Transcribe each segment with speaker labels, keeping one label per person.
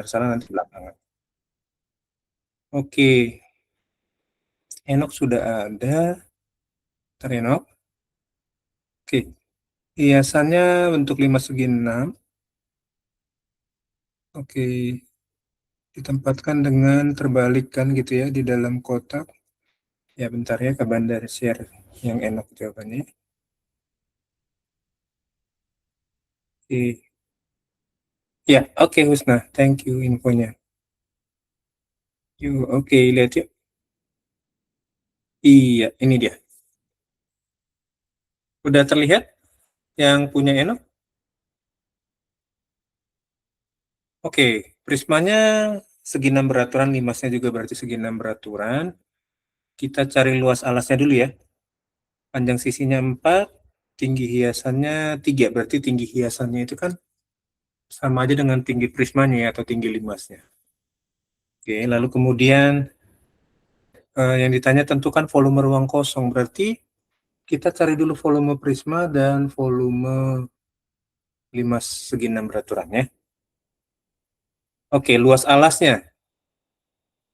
Speaker 1: sana nanti belakangan. Oke, Enok sudah ada. Enok. Oke, hiasannya bentuk 5 segi 6. Oke, ditempatkan dengan terbalik kan gitu ya di dalam kotak. Ya bentar ya, ke Bandar share yang Enok jawabannya. Oke. Ya, oke Husna, thank you infonya. Yuk, oke, lihat yuk. Iya, ini dia. Udah terlihat yang punya Enok? Oke, prismanya segi 6 beraturan, limasnya juga berarti segi 6 beraturan. Kita cari luas alasnya dulu ya. Panjang sisinya 4, tinggi hiasannya 3. Berarti tinggi hiasannya itu kan sama aja dengan tinggi prismanya ya, atau tinggi limasnya. Oke, lalu kemudian yang ditanya tentukan volume ruang kosong. Berarti kita cari dulu volume prisma dan volume limas segi 6 beraturan ya. Oke, luas alasnya.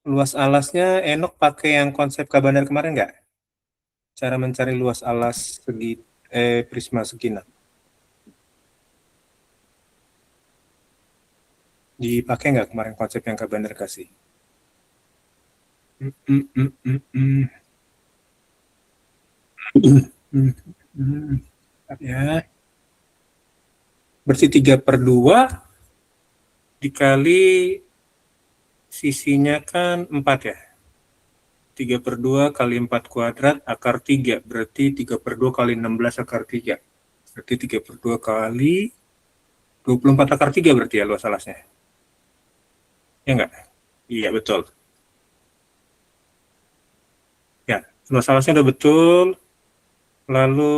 Speaker 1: Luas alasnya Enok pakai yang konsep Kabandar kemarin nggak? Cara mencari luas alas segi prisma segi 6. Dipakai nggak kemarin konsep yang Kabandar kasih? Ya. Berarti 3/2 dikali sisinya kan 4 ya. 3/2 kali 4 kuadrat akar 3. Berarti 3/2 kali 16 akar 3. Berarti 3/2 kali 24 akar 3 berarti ya luas alasnya. Ya enggak? Iya, betul. Ya, luas alasnya udah betul. Lalu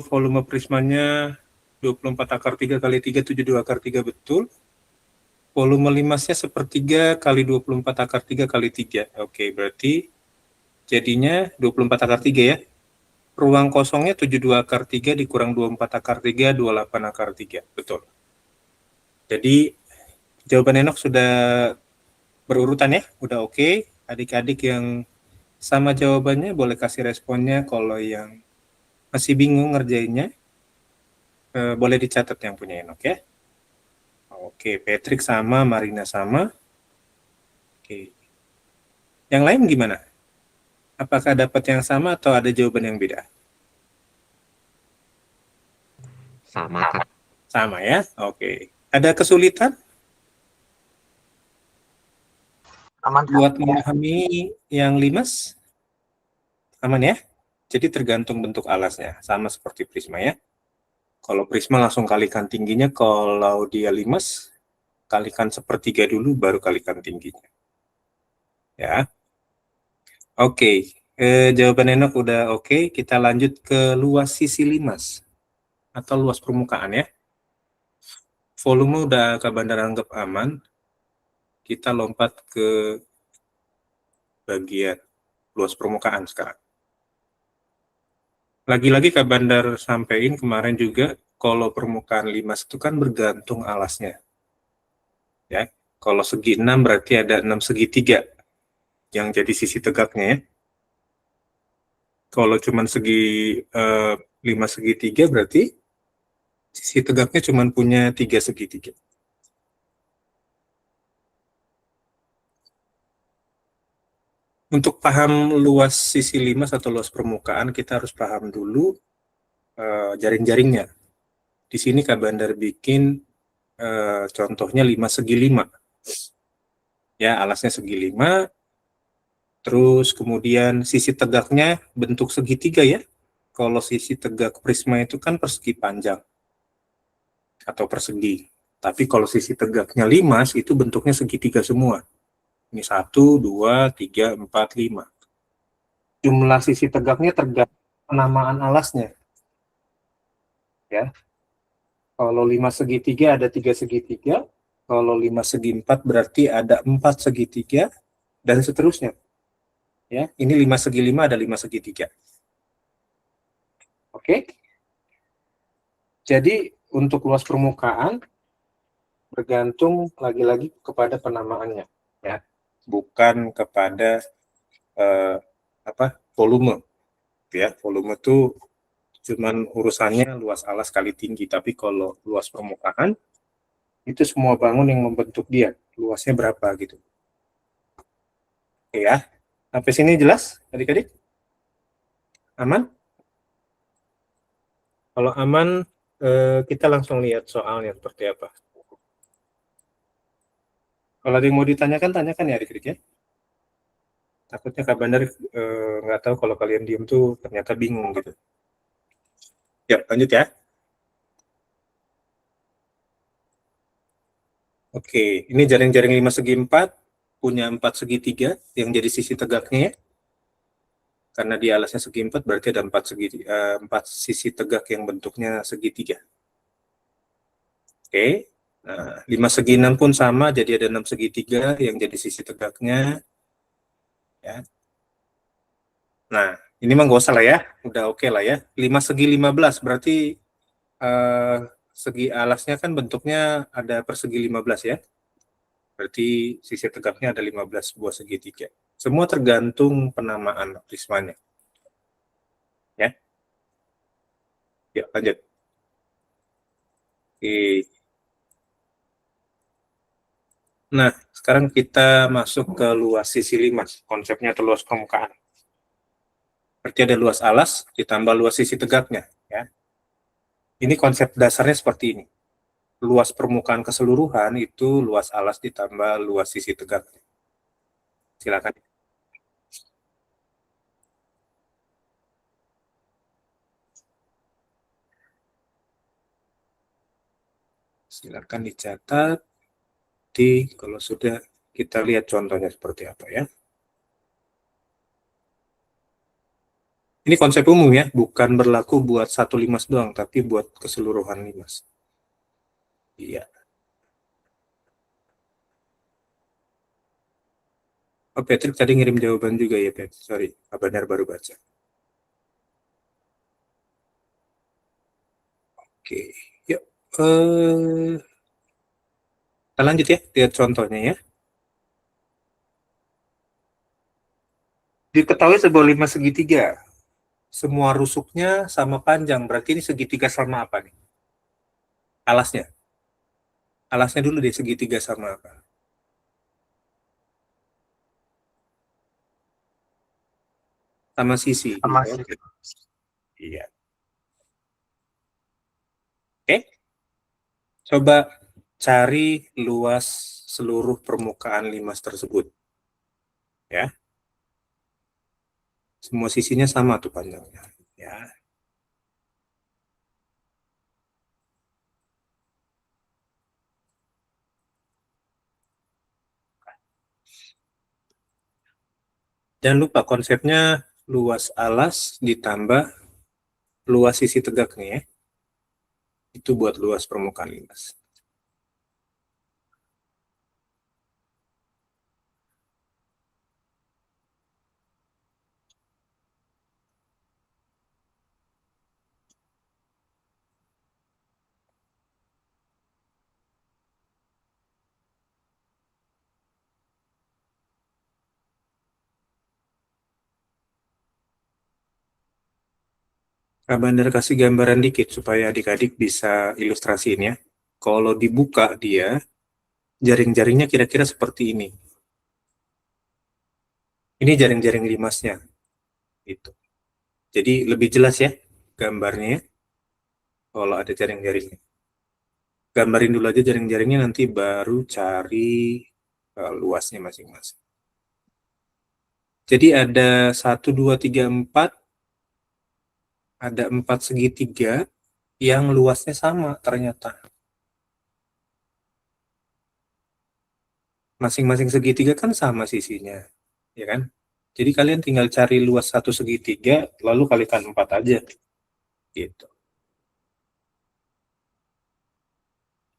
Speaker 1: volume prismanya 24 akar 3 kali 3, 72 akar 3 betul. Volume limasnya 1/3 kali 24 akar 3 kali 3. Oke, berarti jadinya 24 akar 3 ya. Ruang kosongnya 72 akar 3 dikurang 24 akar 3, 28 akar 3. Betul. Jadi jawaban Enok sudah berurutan ya, udah oke. Adik-adik yang sama jawabannya boleh kasih responnya. Kalau yang masih bingung ngerjainnya, boleh dicatat yang punya Enok ya. Oke, Patrick sama, Marina sama. Oke. Yang lain gimana? Apakah dapat yang sama atau ada jawaban yang beda?
Speaker 2: Sama, Kak.
Speaker 1: Sama ya, oke. Ada kesulitan?
Speaker 3: Aman, Kak.
Speaker 1: Buat memahami yang limas? Aman ya? Jadi tergantung bentuk alasnya, sama seperti prisma ya. Kalau prisma langsung kalikan tingginya, kalau dia limas, kalikan 1/3 dulu, baru kalikan tingginya. Ya. Oke, jawaban Enok udah oke. Kita lanjut ke luas sisi limas, atau luas permukaan ya. Volume udah Kak Bandar anggap aman. Kita lompat ke bagian luas permukaan sekarang. Lagi-lagi Kak Bandar sampaikan kemarin juga, kalau permukaan limas itu kan bergantung alasnya. Ya, kalau segi 6 berarti ada 6 segitiga yang jadi sisi tegaknya ya. Kalau cuma segi 5 segitiga berarti sisi tegaknya cuma punya 3 segitiga. Untuk paham luas sisi limas atau luas permukaan, kita harus paham dulu jaring-jaringnya. Di sini Kak Bandar bikin contohnya 5 segi 5. Ya, alasnya segi 5, terus kemudian sisi tegaknya bentuk segitiga ya. Kalau sisi tegak prisma itu kan persegi panjang atau persegi. Tapi kalau sisi tegaknya limas itu bentuknya segitiga semua. Ini 1, 2, 3, 4, 5. Jumlah sisi tegaknya tergantung penamaan alasnya. Ya. Kalau 5 segitiga ada 3 segitiga. Kalau 5 segi 4 berarti ada 4 segitiga. Dan seterusnya. Ya, ini 5 segi 5 ada 5 segitiga. Oke. Jadi untuk luas permukaan Tergantung lagi-lagi kepada penamaannya, ya, bukan kepada volume, ya. Volume itu cuman urusannya luas alas kali tinggi, tapi kalau luas permukaan itu semua bangun yang membentuk dia, luasnya berapa gitu. Oke ya, sampai sini jelas adik-adik? Aman? Kalau aman, kita langsung lihat soalnya seperti apa. Kalau ada yang mau ditanyakan, tanyakan ya adik-adik ya. Takutnya Kak Bandar nggak tahu kalau kalian diem tuh ternyata bingung gitu. Ya, lanjut ya. Oke, ini jaring-jaring 5 segi 4, punya 4 segitiga yang jadi sisi tegaknya ya. Karena di alasnya segi 4, berarti ada 4 sisi tegak yang bentuknya segitiga. Oke, nah, 5 segi 6 pun sama, jadi ada 6 segitiga yang jadi sisi tegaknya. Ya. Nah, ini mah nggak usah lah ya, udah oke lah ya. 5 segi 15, berarti segi alasnya kan bentuknya ada persegi 15 ya. Berarti sisi tegaknya ada 15 buah segitiga. Semua tergantung penamaan prismanya. Ya, ya lanjut. Oke. Nah, sekarang kita masuk ke luas sisi 5. Konsepnya itu luas permukaan. Berarti ada luas alas ditambah luas sisi tegaknya. Ya. Ini konsep dasarnya seperti ini. Luas permukaan keseluruhan itu luas alas ditambah luas sisi tegaknya. Silakan. Silakan dicatat. Kalau sudah kita lihat contohnya seperti apa ya. Ini konsep umum ya, bukan berlaku buat satu limas doang, tapi buat keseluruhan limas. Iya. Oh, Patrick tadi ngirim jawaban juga ya, Patrick. Sorry, kabarnya baru baca. Oke, yuk. Kita lanjut ya, lihat contohnya ya. Diketahui sebuah lima segitiga. Semua rusuknya sama panjang, berarti ini segitiga sama apa nih? Alasnya. Alasnya dulu deh, segitiga sama apa? Sama sisi.
Speaker 3: Sama
Speaker 1: Oke.
Speaker 3: sisi.
Speaker 1: Iya. Oke. Coba cari luas seluruh permukaan limas tersebut. Ya. Semua sisinya sama tuh panjangnya. Ya. Jangan lupa konsepnya luas alas ditambah luas sisi tegaknya ya. Itu buat luas permukaan limas. Kak Bandar kasih gambaran dikit supaya adik-adik bisa ilustrasiin ya. Kalau dibuka dia, jaring-jaringnya kira-kira seperti ini. Ini jaring-jaring limasnya. Gitu. Jadi lebih jelas ya gambarnya ya, kalau ada jaring-jaringnya. Gambarin dulu aja jaring-jaringnya, nanti baru cari luasnya masing-masing. Jadi ada 1, 2, 3, 4, ada 4 segitiga yang luasnya sama ternyata. Masing-masing segitiga kan sama sisinya, ya kan? Jadi kalian tinggal cari luas satu segitiga, lalu kalikan 4 aja. Gitu.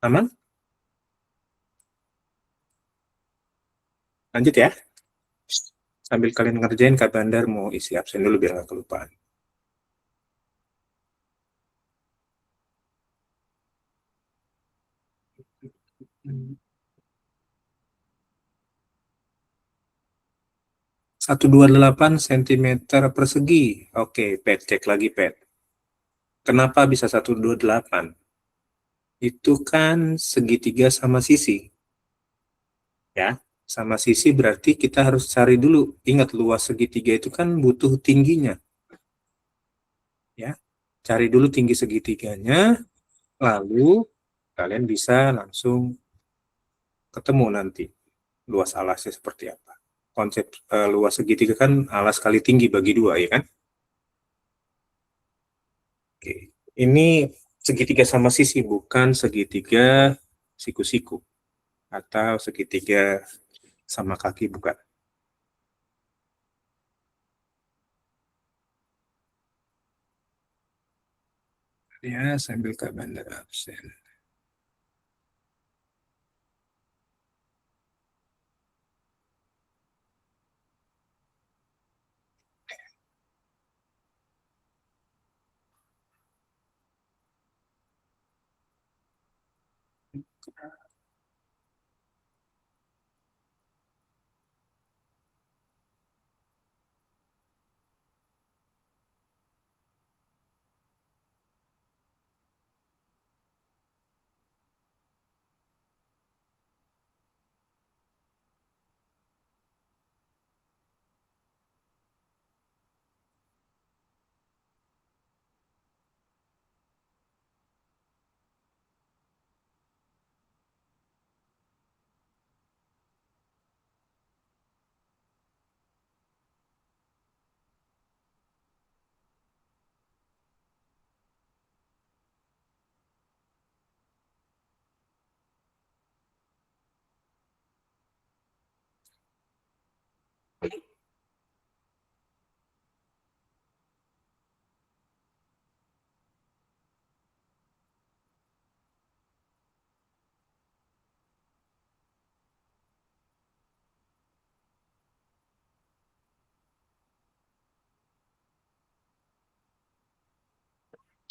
Speaker 1: Aman? Lanjut ya. Sambil kalian ngerjain, Kak Bandar mau isi absen dulu biar nggak kelupaan. 128 cm persegi. Oke, Pet, cek lagi, Pet. Kenapa bisa 128? Itu kan segitiga sama sisi. Ya, sama sisi berarti kita harus cari dulu. Ingat, luas segitiga itu kan butuh tingginya. Ya, cari dulu tinggi segitiganya, lalu kalian bisa langsung ketemu nanti luas alasnya seperti apa. Konsep luas segitiga kan alas kali tinggi bagi dua, ya kan? Oke. Ini segitiga sama sisi, bukan segitiga siku-siku atau segitiga sama kaki, bukan. Ya, sambil ke bandar absen.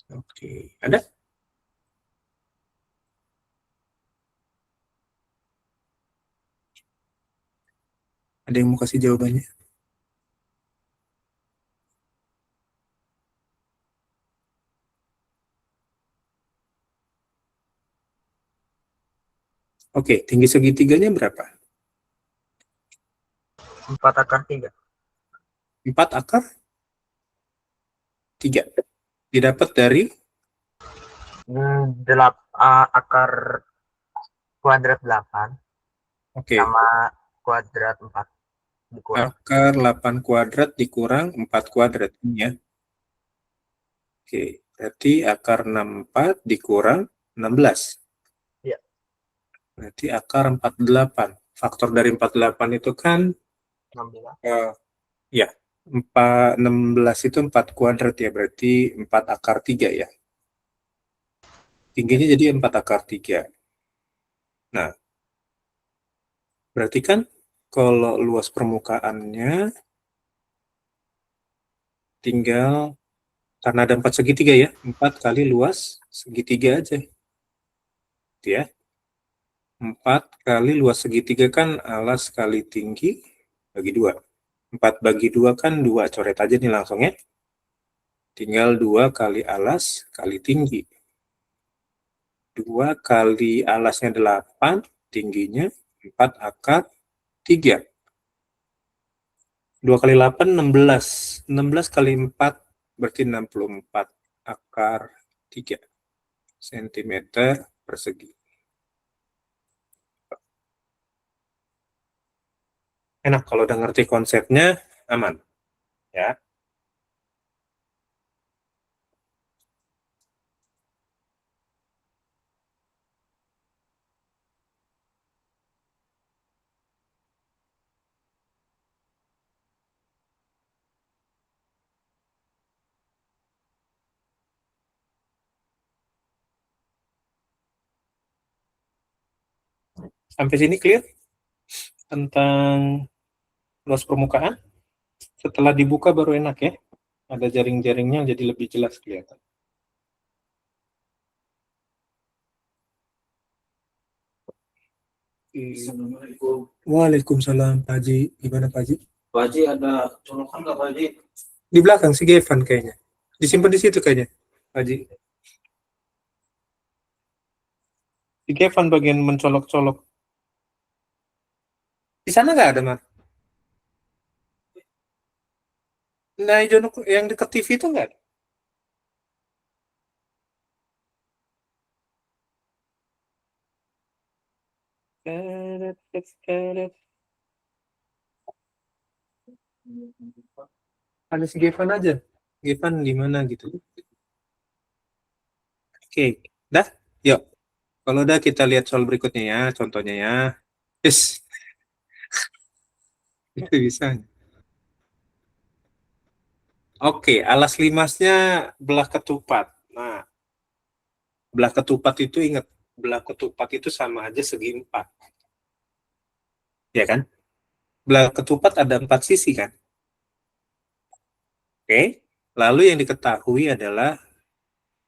Speaker 1: Oke, ada? Ada yang mau kasih jawabannya? Oke, tinggi segitiganya berapa?
Speaker 3: 4/3.
Speaker 1: 4 akar 3. Didapat dari
Speaker 3: Akar kuadrat 8
Speaker 1: oke,
Speaker 3: sama kuadrat 4 dikurang.
Speaker 1: akar 8 kuadrat dikurang 4 kuadrat ini ya. Oke, berarti akar 64 dikurang 16.
Speaker 3: Iya.
Speaker 1: Berarti akar 48. Faktor dari 48 itu kan
Speaker 3: 16.
Speaker 1: ya, 16 itu 4 kuadrat ya, berarti 4 akar 3 ya. Tingginya jadi 4 akar 3. Nah, berarti kan kalau luas permukaannya tinggal, karena ada 4 segitiga ya, 4 kali luas segitiga aja. Gitu ya. 4 kali luas segitiga kan alas kali tinggi bagi 2. 4 bagi 2 kan 2, coret aja nih langsung ya. Tinggal 2 kali alas kali tinggi. 2 kali alasnya 8, tingginya 4 akar 3. 2 kali 8, 16. 16 kali 4, berarti 64 akar 3 cm persegi. Enak kalau udah ngerti konsepnya, aman. Ya. Sampai sini clear tentang luas permukaan? Setelah dibuka baru enak ya. Ada jaring-jaringnya jadi lebih jelas kelihatan.
Speaker 4: Assalamualaikum.
Speaker 1: Waalaikumsalam, Pak Haji. Gimana, Pak Haji?
Speaker 4: Pak Haji ada colokan nggak Pak Haji?
Speaker 1: Di belakang si Gevan kayaknya. Disimpan di situ kayaknya, Pak Haji. Si Gevan bagian mencolok-colok. Di sana nggak ada, Mas? Nah, yang dekat TV itu nggak ada? Ada si Gevan aja. Gevan di mana gitu. Oke, dah. Yuk. Kalau udah kita lihat soal berikutnya ya, contohnya ya. Yes. Itu bisa. Oke, alas limasnya belah ketupat. Nah, belah ketupat itu ingat, belah ketupat itu sama aja segi 4. Ya kan? Belah ketupat ada 4 sisi kan? Oke. Lalu yang diketahui adalah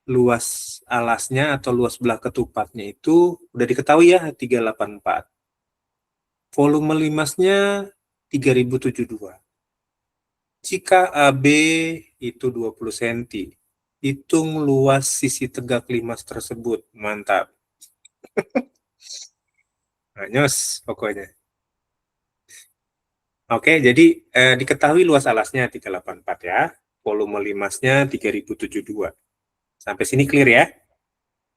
Speaker 1: luas alasnya atau luas belah ketupatnya itu udah diketahui ya 384. Volume limasnya 3072. Jika AB itu 20 cm, hitung luas sisi tegak limas tersebut. Mantap. Nah, nyos pokoknya. Oke, jadi diketahui luas alasnya 384 ya. Volume limasnya 3072. Sampai sini clear ya?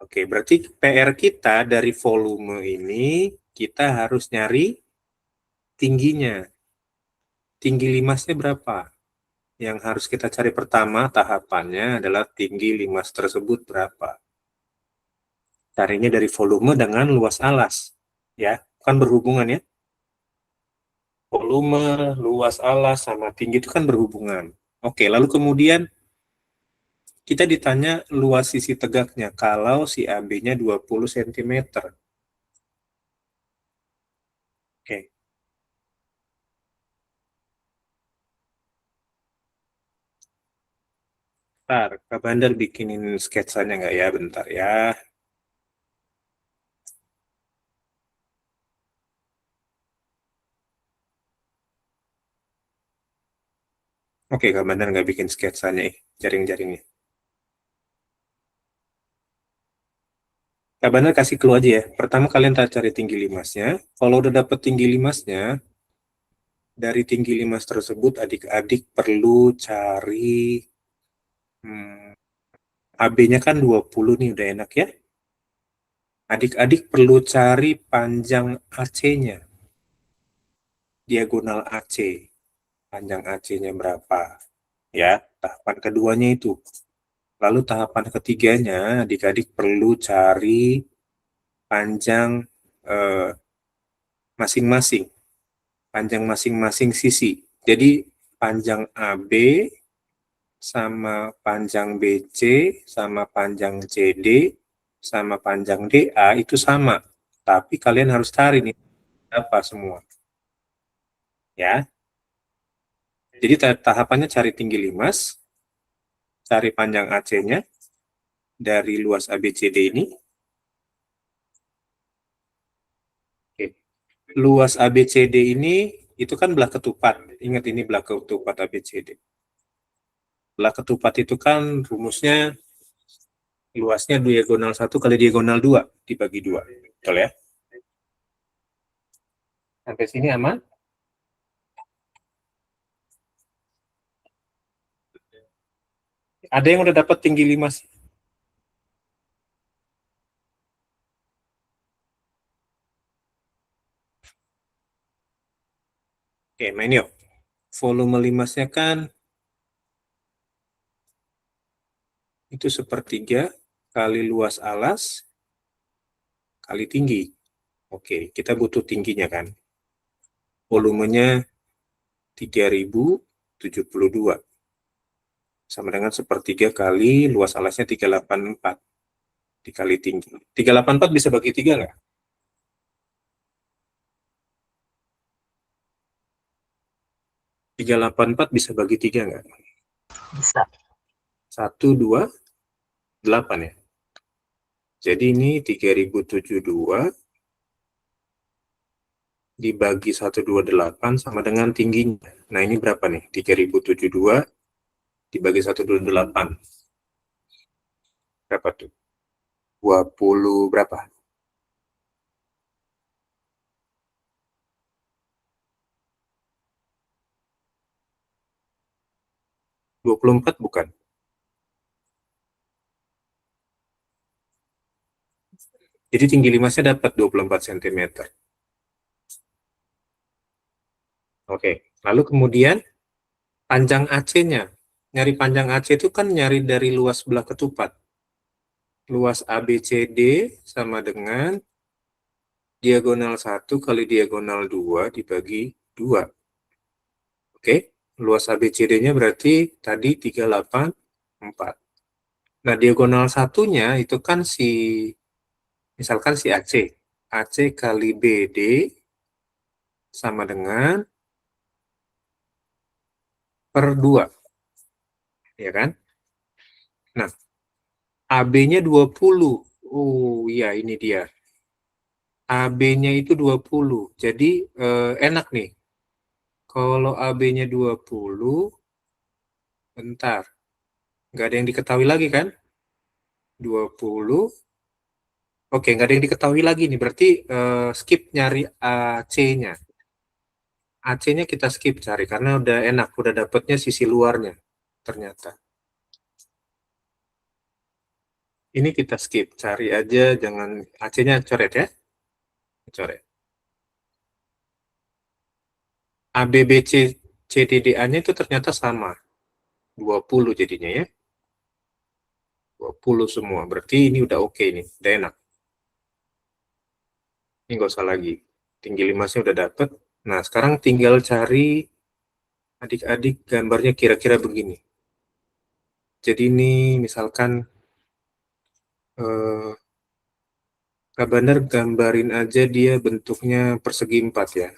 Speaker 1: Oke, berarti PR kita dari volume ini kita harus nyari tingginya. Tinggi limasnya berapa? Yang harus kita cari pertama tahapannya adalah tinggi limas tersebut berapa. Carinya dari volume dengan luas alas. Ya, kan berhubungan ya. Volume, luas alas, sama tinggi itu kan berhubungan. Oke, lalu kemudian kita ditanya luas sisi tegaknya kalau si AB-nya 20 cm. Oke. Bentar, Kak Bandar bikinin sketsanya nggak ya? Bentar ya. Oke, Kak Bandar nggak bikin sketsanya, jaring-jaringnya. Kak Bandar kasih clue aja ya. Pertama kalian cari tinggi limasnya. Kalau udah dapet tinggi limasnya, dari tinggi limas tersebut adik-adik perlu cari AB-nya kan 20 nih, udah enak ya. Adik-adik perlu cari panjang AC-nya. Diagonal AC. Panjang AC-nya berapa? Ya, tahapan keduanya itu. Lalu tahapan ketiganya, adik-adik perlu cari panjang masing-masing. Panjang masing-masing sisi. Jadi, panjang AB sama panjang BC sama panjang CD sama panjang DA itu sama. Tapi kalian harus cari nih apa semua. Ya. Jadi tahapannya cari tinggi limas, cari panjang AC-nya dari luas ABCD ini. Oke. Luas ABCD ini itu kan belah ketupat. Ingat ini belah ketupat ABCD. Belah ketupat itu kan rumusnya luasnya diagonal 1 kali diagonal 2 dibagi 2. Betul ya? Sampai sini aman? Ada yang udah dapat tinggi limas? Oke, main yuk. Volume limasnya kan itu 1/3 kali luas alas kali tinggi. Oke, kita butuh tingginya kan. Volumenya 3072. Sama dengan 1/3 kali luas alasnya 384. Dikali tinggi. 384 bisa bagi 3 nggak? .384 bisa bagi 3 nggak?
Speaker 3: Bisa.
Speaker 1: 1, 2, 8 ya. Jadi ini 3072 dibagi 128 sama dengan tingginya. Nah, ini berapa nih? 3072 dibagi 128. Berapa tuh? 20 berapa? 24 bukan? Jadi tinggi limasnya dapat 24 cm. Oke, lalu kemudian panjang AC-nya. Nyari panjang AC itu kan nyari dari luas belah ketupat. Luas ABCD sama dengan diagonal 1 kali diagonal 2 dibagi 2. Oke, luas ABCD-nya berarti tadi 384. Nah, diagonal satunya itu kan misalkan si AC. AC kali BD sama dengan per 2. Ya kan? Nah, AB-nya 20. Oh iya, ini dia. AB-nya itu 20. Jadi enak nih. Kalau AB-nya 20, bentar. Nggak ada yang diketahui lagi kan? 20. Oke, nggak ada yang diketahui lagi nih. Berarti skip nyari AC-nya. AC-nya kita skip cari karena udah enak. Udah dapetnya sisi luarnya ternyata. Ini kita skip. Cari aja, jangan AC-nya coret ya. Coret. ABBC CDDA-nya itu ternyata sama. 20 jadinya ya. 20 semua. Berarti ini udah oke nih. Udah enak. Ini nggak usah lagi. Tinggi limasnya udah dapet. Nah, sekarang tinggal cari adik-adik gambarnya kira-kira begini. Jadi ini misalkan Kak Bandar gambarin aja dia bentuknya persegi 4 ya.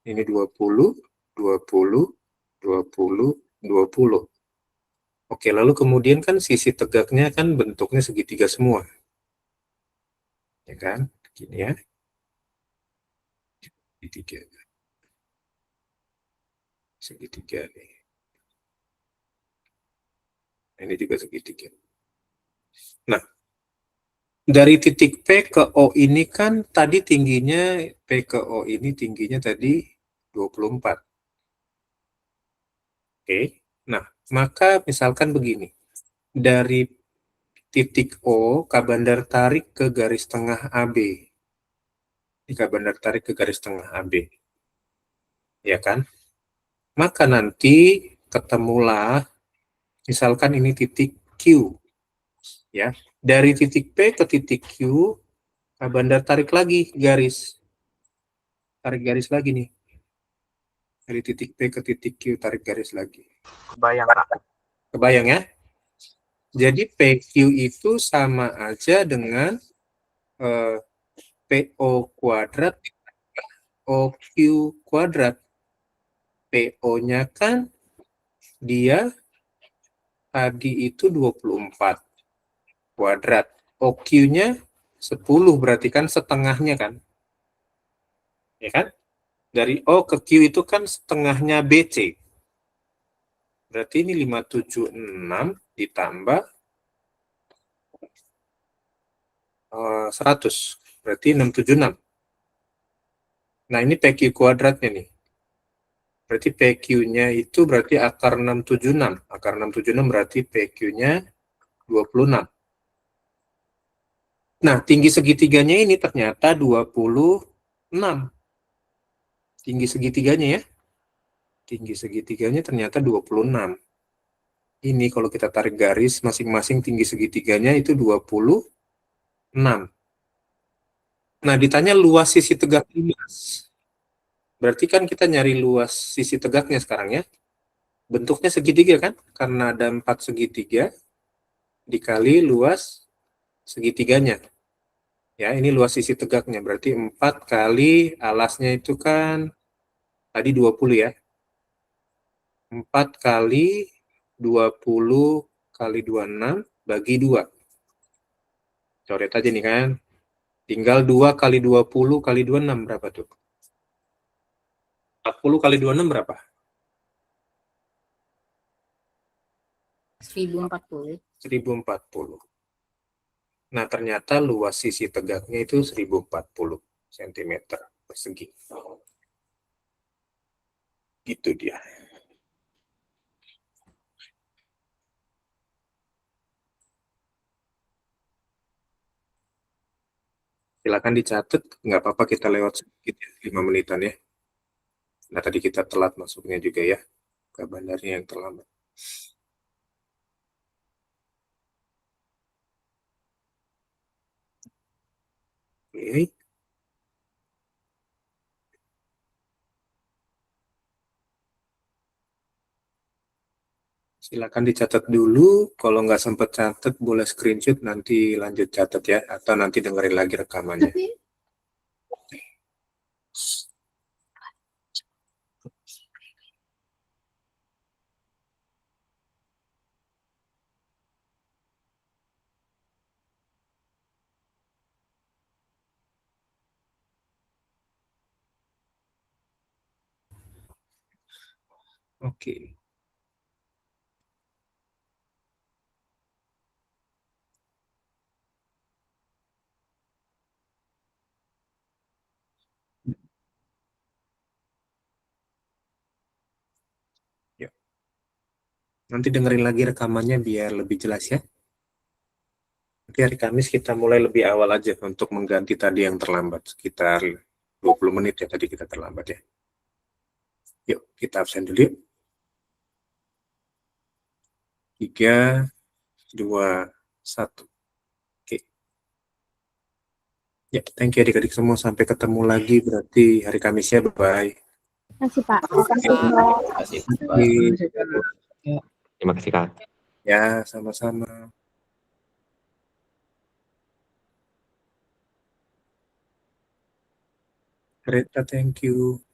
Speaker 1: Ini 20, 20, 20, 20. Oke, lalu kemudian kan sisi tegaknya kan bentuknya segitiga semua. Ya kan? Gini ya. Segitiga. Segitiga nih. Ini juga segitiga. Nah, dari titik P ke O ini kan tadi tingginya, P ke O ini tingginya tadi 24. Oke, nah maka misalkan begini. Dari titik O, Kak Bandar tarik ke garis tengah AB. Kak Bandar tarik ke garis tengah AB. Ya kan? Maka nanti ketemulah, misalkan ini titik Q. Ya, dari titik P ke titik Q, Kak Bandar tarik lagi garis. Tarik garis lagi nih. Dari titik P ke titik Q, tarik garis lagi.
Speaker 3: Kebayang, Kak.
Speaker 1: Kebayang ya? Jadi PQ itu sama aja dengan PO kuadrat OQ kuadrat. PO-nya kan dia tadi itu 24 kuadrat. OQ-nya 10 berarti kan setengahnya kan? Ya kan? Dari O ke Q itu kan setengahnya BC. Berarti ini 576 ditambah 100. Berarti 676. Nah, ini PQ kuadratnya nih. Berarti PQ-nya itu berarti akar 676. Akar 676 berarti PQ-nya 26. Nah, tinggi segitiganya ini ternyata 26. Tinggi segitiganya ya. Tinggi segitiganya ternyata 26. Ini kalau kita tarik garis, masing-masing tinggi segitiganya itu 26. Nah, ditanya luas sisi tegak limas. Berarti kan kita nyari luas sisi tegaknya sekarang ya. Bentuknya segitiga kan? Karena ada 4 segitiga dikali luas segitiganya. Ya, ini luas sisi tegaknya. Berarti 4 kali alasnya itu kan tadi 20 ya. 4 kali 20 kali 26 bagi 2. Coret aja nih kan. Tinggal 2 kali 20 kali 26 berapa tuh? 40 kali 26 berapa?
Speaker 5: 1040.
Speaker 1: 1040. Nah, ternyata luas sisi tegaknya itu 1040 cm persegi. Gitu dia. Silakan dicatat, nggak apa-apa kita lewat sedikit ya, 5 menitan ya. Nah, tadi kita telat masuknya juga ya, ke bandarnya yang terlambat. Oke. Silakan dicatat dulu, kalau nggak sempat catat boleh screenshot nanti lanjut catat ya, atau nanti dengerin lagi rekamannya. Oke. Ya. Nanti dengerin lagi rekamannya biar lebih jelas ya. Nanti hari Kamis kita mulai lebih awal aja untuk mengganti tadi yang terlambat. Sekitar 20 menit ya tadi kita terlambat ya. Yuk, kita absen dulu yuk. 3, 2, 1. Oke. Ya, thank you adik-adik semua. Sampai ketemu lagi berarti hari Kamis ya. Bye-bye.
Speaker 6: Terima kasih Pak.
Speaker 4: Terima kasih.
Speaker 2: Terima kasih, Kak.
Speaker 1: Ya, sama-sama. Rita, thank you.